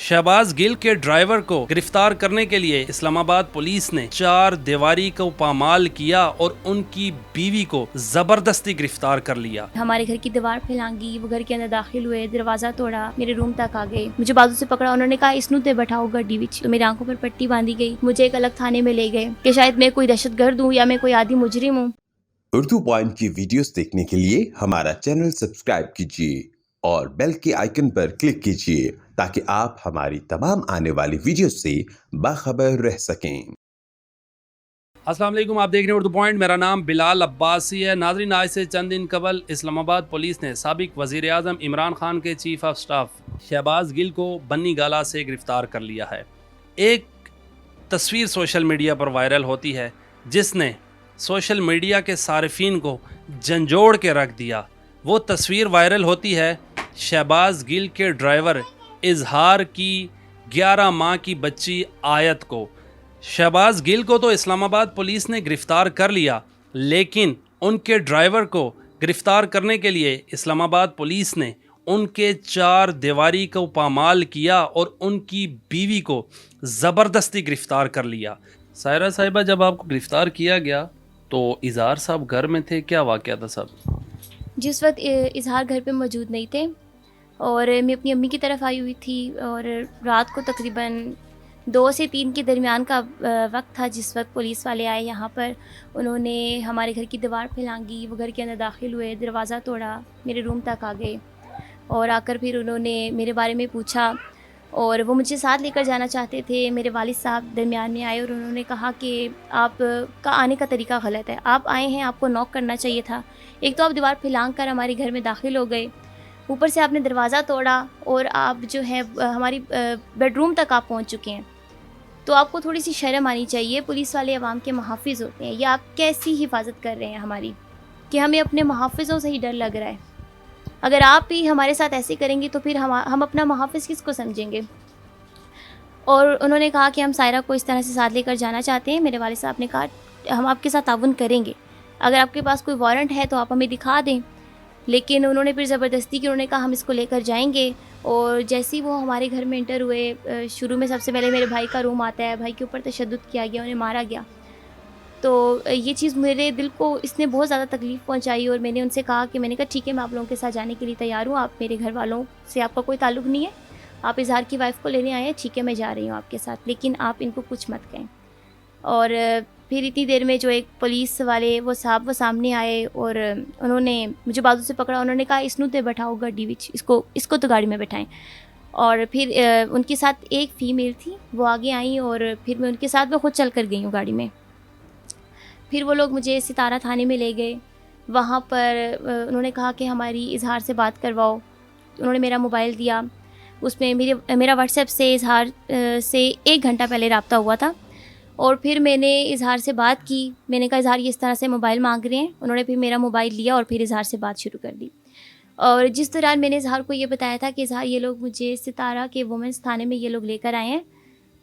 शहबाज गिल के ड्राइवर को गिरफ्तार करने के लिए इस्लामाबाद पुलिस ने 4 दीवारी को पामाल किया और उनकी बीवी को जबरदस्ती गिरफ्तार कर लिया। हमारे घर की दीवार फैलांगी, वो घर के अंदर दाखिल हुए, दरवाजा तोड़ा, मेरे रूम तक आ गए, मुझे बाजू से पकड़ा, उन्होंने कहा इसनू ते बैठाओ गड्डी विच, तो मेरी आंखों पर पट्टी बांधी गई, मुझे एक अलग थाने में ले गए कि शायद मैं कोई दहशतगर्द हूँ या मैं कोई आदि मुजरिम हूँ। उर्दू पॉइंट की वीडियोस देखने के लिए हमारा चैनल सब्सक्राइब कीजिए और बेल के आइकन पर क्लिक कीजिए ताकि आप हमारी तमाम आने वाली वीडियो से बाखबर रह सकें। अस्सलाम वालेकुम, आप देख रहे हैं उर्दू पॉइंट। मेरा नाम बिलाल अब्बासी है। नाज़रीन, आज से चंद दिन कबल इस्लामाबाद पुलिस ने साबिक वज़ीर आज़म इमरान खान के chief of staff Shahbaz Gill को बन्नी गाला से गिरफ़्तार कर लिया है। एक तस्वीर सोशल मीडिया पर वायरल होती है जिसने सोशल मीडिया के सारिफीन को झंझोड़ के रख दिया। वो तस्वीर वायरल होती है शहबाज गिल के ड्राइवर इजहार की 11 माह की बच्ची आयत को। शहबाज गिल को तो इस्लामाबाद पुलिस ने गिरफ़्तार कर लिया, लेकिन उनके ड्राइवर को गिरफ़्तार करने के लिए इस्लामाबाद पुलिस ने उनके 4 दीवारी को पामाल किया और उनकी बीवी को ज़बरदस्ती गिरफ़्तार कर लिया। सायरा साहिबा, जब आपको गिरफ़्तार किया गया तो इजहार साहब घर में थे, क्या वाक़या था साहब? जिस वक्त इजहार घर पे मौजूद नहीं थे और मैं अपनी अम्मी की तरफ आई हुई थी और रात को तकरीबन 2 से 3 के दरमियान का वक्त था जिस वक्त पुलिस वाले आए यहाँ पर। उन्होंने हमारे घर की दीवार फैलांगी, वो घर के अंदर दाखिल हुए, दरवाज़ा तोड़ा, मेरे रूम तक आ गए और आकर फिर उन्होंने मेरे बारे में पूछा और वो मुझे साथ लेकर जाना चाहते थे। मेरे वालिद साहब दरमियान में आए और उन्होंने कहा कि आप का आने का तरीका गलत है, आप आए हैं, आपको नॉक करना चाहिए था। एक तो आप दीवार फैलांग कर हमारे घर में दाखिल हो गए, ऊपर से आपने दरवाज़ा तोड़ा और आप जो है हमारी बेडरूम तक आप पहुंच चुके हैं, तो आपको थोड़ी सी शर्म आनी चाहिए। पुलिस वाले अवाम के मुहाफ़िज़ होते हैं, या आप कैसी हिफाजत कर रहे हैं हमारी कि हमें अपने मुहाफ़िज़ों से ही डर लग रहा है। अगर आप भी हमारे साथ ऐसे करेंगे तो फिर हम अपना मुहाफ़िज़ किसको समझेंगे। और उन्होंने कहा कि हम सायरा को इस तरह से साथ लेकर जाना चाहते हैं। मेरे वालिद साहब ने कहा हम आपके साथ ताउन करेंगे, अगर आपके पास कोई वारंट है तो आप हमें दिखा दें। लेकिन उन्होंने फिर ज़बरदस्ती की, उन्होंने कहा हम इसको लेकर जाएंगे। और जैसे ही वो हमारे घर में इंटर हुए, शुरू में सबसे पहले मेरे भाई का रूम आता है, भाई के ऊपर तशद्दुद किया गया, उन्हें मारा गया। तो ये चीज़ मेरे दिल को इसने बहुत ज़्यादा तकलीफ़ पहुंचाई और मैंने उनसे कहा कि मैंने कहा ठीक है, मैं आप लोगों के साथ जाने के लिए तैयार हूँ, आप मेरे घर वालों से आपका कोई ताल्लुक़ नहीं है, आप इजहार की वाइफ को लेने आए हैं, ठीक है मैं जा रही हूँ आपके साथ, लेकिन आप इनको कुछ मत कहें। और फिर इतनी देर में जो एक पुलिस वाले वो साहब वो सामने आए और उन्होंने मुझे बाजू से पकड़ा, उन्होंने कहा इसनू ते बैठाओ गड्डी विच, इसको तो गाड़ी में बैठाएं। और फिर उनके साथ एक फ़ीमेल थी, वो आगे आई और फिर मैं उनके साथ मैं ख़ुद चल कर गई हूँ गाड़ी में। फिर वो लोग मुझे सितारा थाने में ले गए। वहाँ पर उन्होंने कहा कि हमारी इजहार से बात करवाओ। उन्होंने मेरा मोबाइल दिया, उसमें मेरा व्हाट्सएप से इजहार से 1 घंटा पहले रब्ता हुआ था। और फिर मैंने इजहार से बात की, मैंने कहा इजहार ये इस तरह से मोबाइल मांग रहे हैं। उन्होंने फिर मेरा मोबाइल लिया और फिर इजहार से बात शुरू कर दी। और जिस दौरान मैंने इजहार को ये बताया था कि इजहार ये लोग मुझे सितारा के वुमेंस थाने में ये लोग लेकर आए हैं,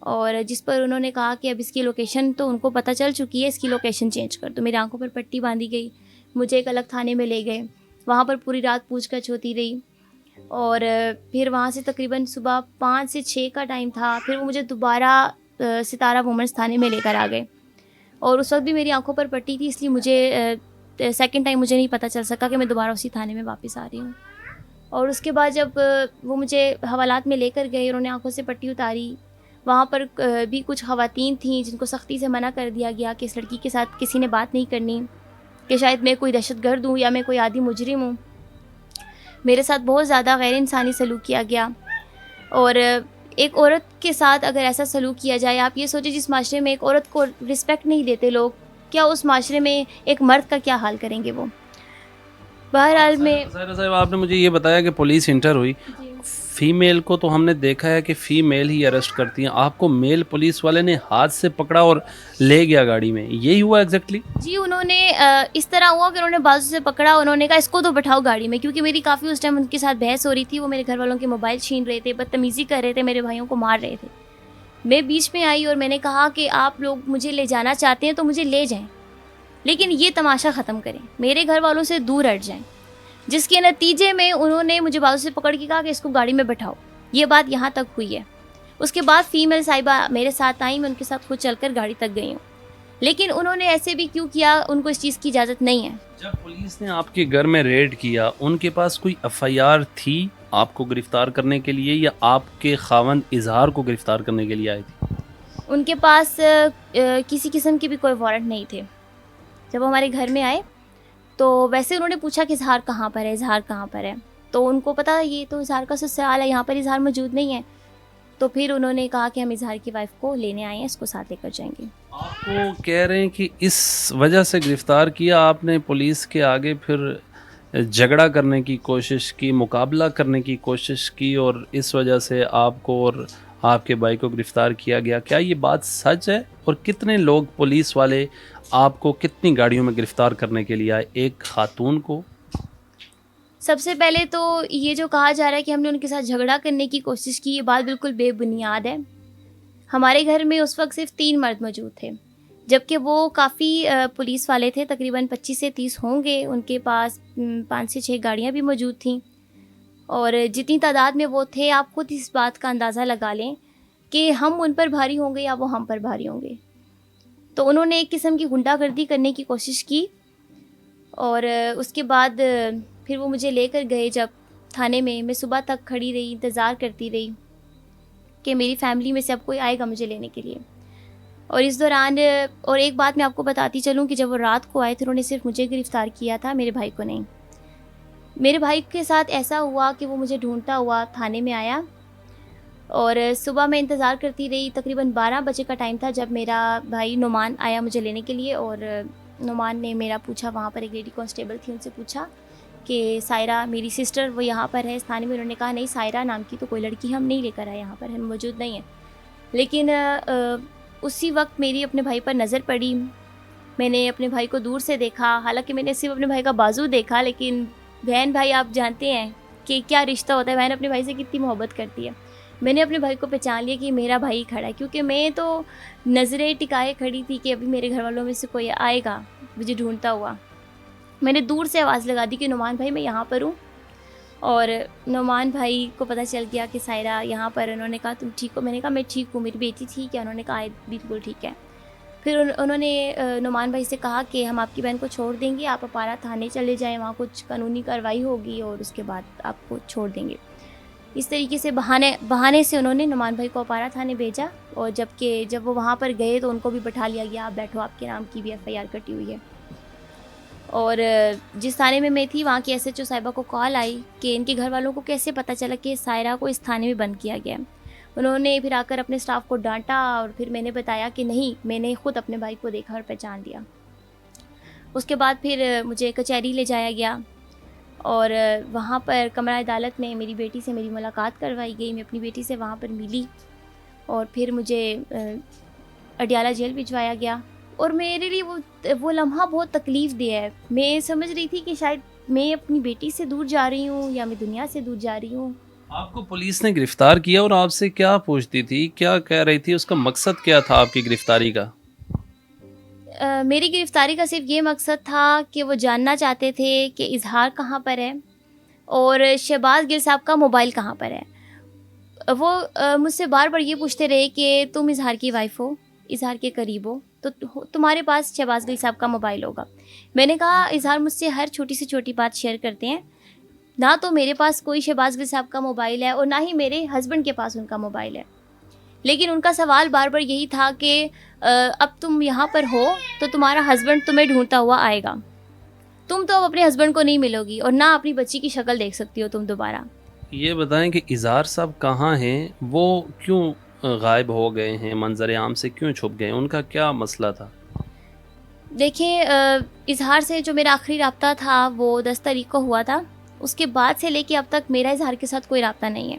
और जिस पर उन्होंने कहा कि अब इसकी लोकेशन तो उनको पता चल चुकी है, इसकी लोकेशन चेंज कर दो। मेरी आंखों पर पट्टी बांधी गई, मुझे एक अलग थाने में ले गए, वहाँ पर पूरी रात पूछताछ होती रही। और फिर वहाँ से तकरीबन सुबह 5 से 6 का टाइम था, फिर वो मुझे दोबारा सितारा वुमेंस थाने में लेकर आ गए। और उस वक्त भी मेरी आंखों पर पट्टी थी, इसलिए मुझे सेकंड टाइम मुझे नहीं पता चल सका कि मैं दोबारा उसी थाने में वापस आ रही हूँ। और उसके बाद जब वो मुझे हवालात में लेकर गए, उन्होंने आंखों से पट्टी उतारी, वहाँ पर भी कुछ ख़वातीन थीं जिनको सख्ती से मना कर दिया गया कि इस लड़की के साथ किसी ने बात नहीं करनी, कि शायद मैं कोई दहशतगर्द हूँ या मैं कोई आदि मुजरिम हूँ। मेरे साथ बहुत ज़्यादा गैर इंसानी सलूक किया गया। और एक औरत के साथ अगर ऐसा सलूक किया जाए, आप ये सोचिए जिस माशरे में एक औरत को रिस्पेक्ट नहीं देते लोग, क्या उस माशरे में एक मर्द का क्या हाल करेंगे वो। बहरहाल में सायरा साहब, आपने मुझे ये बताया कि पुलिस इंटर हुई, फ़ीमेल को तो हमने देखा है कि फ़ीमेल ही अरेस्ट करती हैं, आपको मेल पुलिस वाले ने हाथ से पकड़ा और ले गया गाड़ी में, यही हुआ एग्जैक्टली? जी, उन्होंने इस तरह हुआ कि उन्होंने बाजू से पकड़ा, उन्होंने कहा इसको तो बैठाओ गाड़ी में, क्योंकि मेरी काफ़ी उस टाइम उनके साथ बहस हो रही थी। वो मेरे घर वालों के मोबाइल छीन रहे थे, बदतमीज़ी कर रहे थे, मेरे भाइयों को मार रहे थे। मैं बीच में आई और मैंने कहा कि आप लोग मुझे ले जाना चाहते हैं तो मुझे ले जाएँ, लेकिन ये तमाशा ख़त्म करें, मेरे घर वालों से दूर हट जाएँ। जिसके नतीजे में उन्होंने मुझे बाजू से पकड़ के कहा कि इसको गाड़ी में बैठाओ। ये बात यहाँ तक हुई है। उसके बाद फ़ीमेल साहिबा मेरे साथ आई, मैं उनके साथ खुद चलकर गाड़ी तक गई हूँ। लेकिन उन्होंने ऐसे भी क्यों किया, उनको इस चीज़ की इजाज़त नहीं है। जब पुलिस ने आपके घर में रेड किया, उनके पास कोई एफआईआर थी आपको गिरफ्तार करने के लिए, या आपके खावंद इजहार को गिरफ्तार करने के लिए आए थे? उनके पास किसी किस्म के भी कोई वारंट नहीं थे। जब वो हमारे घर में आए तो वैसे उन्होंने पूछा कि इजहार कहाँ पर है, इजहार कहाँ पर है। तो उनको पता ये तो इजहार का ससुराल है, यहाँ पर इजहार मौजूद नहीं है। तो फिर उन्होंने कहा कि हम इजहार की वाइफ को लेने आए हैं, इसको साथ लेकर जाएंगे। आपको कह रहे हैं कि इस वजह से गिरफ्तार किया आपने, पुलिस के आगे फिर झगड़ा करने की कोशिश की, मुकाबला करने की कोशिश की, और इस वजह से आपको और आपके भाई को गिरफ्तार किया गया। क्या ये बात सच है? और कितने लोग पुलिस वाले आपको कितनी गाड़ियों में गिरफ्तार करने के लिए आए, एक खातून को? सबसे पहले तो ये जो कहा जा रहा है कि हमने उनके साथ झगड़ा करने की कोशिश की, ये बात बिल्कुल बेबुनियाद है। हमारे घर में उस वक्त सिर्फ 3 मर्द मौजूद थे, जबकि वो काफ़ी पुलिस वाले थे, तकरीबन 25 से 30 होंगे। उनके पास 5 से 6 गाड़ियाँ भी मौजूद थीं, और जितनी तादाद में वो थे, आप खुद इस बात का अंदाज़ा लगा लें कि हम उन पर भारी होंगे या वो हम पर भारी होंगे। तो उन्होंने एक किस्म की गुंडागर्दी करने की कोशिश की, और उसके बाद फिर वो मुझे लेकर गए जब थाने में। मैं सुबह तक खड़ी रही, इंतज़ार करती रही कि मेरी फ़ैमिली में से अब कोई आएगा मुझे लेने के लिए। और इस दौरान और एक बात मैं आपको बताती चलूँ कि जब वो रात को आए थे, उन्होंने सिर्फ मुझे गिरफ़्तार किया था, मेरे भाई को नहीं। मेरे भाई के साथ ऐसा हुआ कि वो मुझे ढूंढता हुआ थाने में आया, और सुबह मैं इंतज़ार करती रही। तकरीबन 12 बजे का टाइम था जब मेरा भाई नुमान आया मुझे लेने के लिए, और नुमान ने मेरा पूछा, वहाँ पर एक लेडी कांस्टेबल थी, उनसे पूछा कि सायरा मेरी सिस्टर वो यहाँ पर है इस थाने में। उन्होंने कहा नहीं, सायरा नाम की तो कोई लड़की हम नहीं लेकर आए, यहाँ पर हम मौजूद नहीं है। लेकिन उसी वक्त मेरी अपने भाई पर नज़र पड़ी। मैंने अपने भाई को दूर से देखा, हालांकि मैंने सिर्फ अपने भाई का बाजू देखा, लेकिन बहन भाई आप जानते हैं कि क्या रिश्ता होता है, बहन अपने भाई से कितनी मोहब्बत करती है। मैंने अपने भाई को पहचान लिया कि मेरा भाई खड़ा है, क्योंकि मैं तो नज़रें टिकाए खड़ी थी कि अभी मेरे घर वालों में से कोई आएगा मुझे ढूंढता हुआ। मैंने दूर से आवाज़ लगा दी कि नुमान भाई मैं यहाँ पर हूँ, और नुमान भाई को पता चल गया कि सायरा यहाँ पर। उन्होंने कहा तुम ठीक हो? मैंने कहा मैं ठीक हूँ, मेरी बेटी ठीक है? उन्होंने कहा बिल्कुल ठीक है। फिर उन्होंने नुमान भाई से कहा कि हम आपकी बहन को छोड़ देंगे, आप अपारा थाने चले जाएं, वहाँ कुछ कानूनी कार्रवाई होगी और उसके बाद आपको छोड़ देंगे। इस तरीके से बहाने से उन्होंने नुमान भाई को अपारा थाने भेजा, और जब वो वहाँ पर गए तो उनको भी बैठा लिया गया, आप बैठो, आपके नाम की भी FIR कटी हुई है। और जिस थाने में मैं थी, वहाँ की SHO साहिबा को कॉल आई कि इनके घर वालों को कैसे पता चला कि सायरा को इस थाने में बंद किया गया है। उन्होंने फिर आकर अपने स्टाफ को डांटा, और फिर मैंने बताया कि नहीं, मैंने ख़ुद अपने भाई को देखा और पहचान लिया। उसके बाद फिर मुझे कचहरी ले जाया गया, और वहाँ पर कमरा अदालत में मेरी बेटी से मेरी मुलाकात करवाई गई। मैं अपनी बेटी से वहाँ पर मिली, और फिर मुझे अडियाला जेल भिजवाया गया। और मेरे लिए वो लम्हा बहुत तकलीफ़ दिया है। मैं समझ रही थी कि शायद मैं अपनी बेटी से दूर जा रही हूँ या मैं दुनिया से दूर जा रही हूँ। आपको पुलिस ने गिरफ्तार किया और आपसे क्या पूछती थी, क्या कह रही थी, उसका मकसद क्या था आपकी गिरफ्तारी का? मेरी गिरफ्तारी का सिर्फ ये मकसद था कि वो जानना चाहते थे कि इजहार कहाँ पर है और शहबाज गिल साहब का मोबाइल कहाँ पर है। वो मुझसे बार बार ये पूछते रहे कि तुम इजहार की वाइफ हो, इजहार के करीब हो, तो तुम्हारे पास शहबाज गिल साहब का मोबाइल होगा। मैंने कहा इजहार मुझसे हर छोटी से छोटी बात शेयर करते हैं, ना तो मेरे पास कोई शहबाज गिल साहब का मोबाइल है और ना ही मेरे हस्बैंड के पास उनका मोबाइल है। लेकिन उनका सवाल बार बार यही था कि अब तुम यहाँ पर हो तो तुम्हारा हस्बैंड तुम्हें ढूंढता हुआ आएगा, तुम तो अब अपने हस्बैंड को नहीं मिलोगी और ना अपनी बच्ची की शक्ल देख सकती हो तुम दोबारा। ये बताएं कि इजहार साहब कहाँ हैं, वो क्यों गायब हो गए हैं, मंजर आम से क्यों छुप गए, उनका क्या मसला था? देखिए, इजहार से जो मेरा आखिरी रब्ता था वो 10 तारीख को हुआ था। उसके बाद से लेके अब तक मेरा इजहार के साथ कोई रब्ता नहीं है।